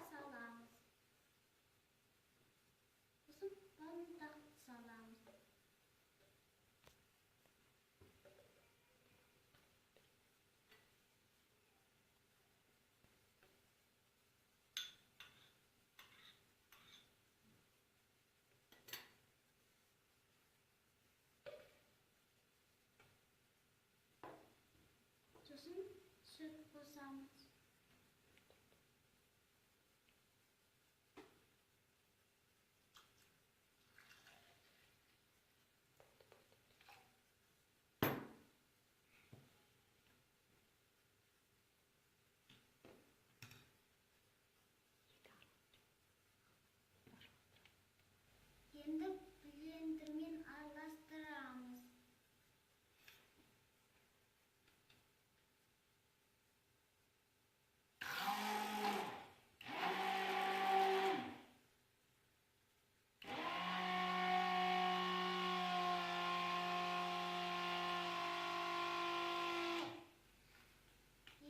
саламыз. Сосын бауырымызды саламыз. Сосын сүт қосамыз. Енді блендермен араластырамыз.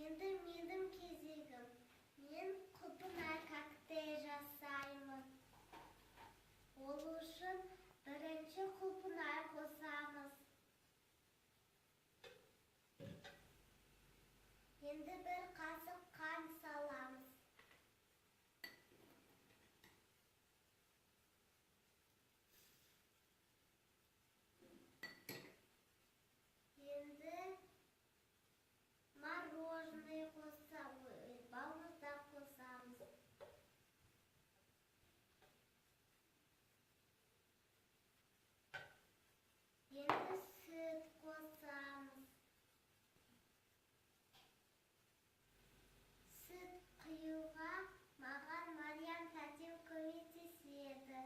Енді менің кезегім. Мен құлпынай коктейль жасаймын. Ол үшін бірінші құлпынай қосамыз. Енді бір қасық қант саламыз. Енді мороженое балмұздақ қосамыз. Енді сүт қосамыз. Сүт құюға маған Мариям тәтем көмектеседі.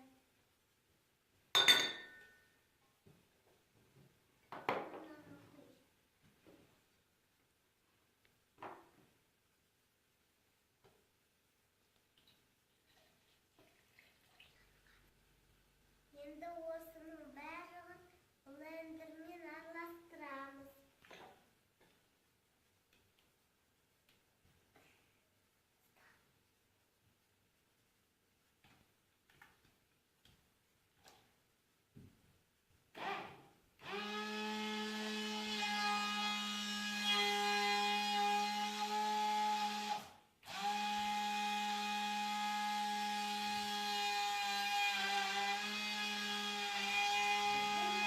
Енді осының бәрін блендермен араластырамыз.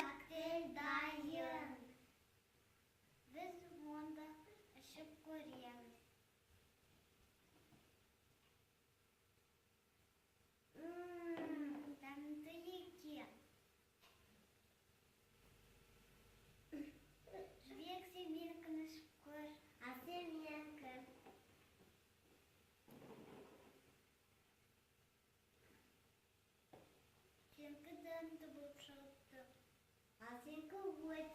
Коктейль дайын. Біз онда ішіп көреміз. Дәмді екен. Жібек, сен менікін ішіп көр. А сен менікін. Сенікі дәмді болып шықты. А сенікі өте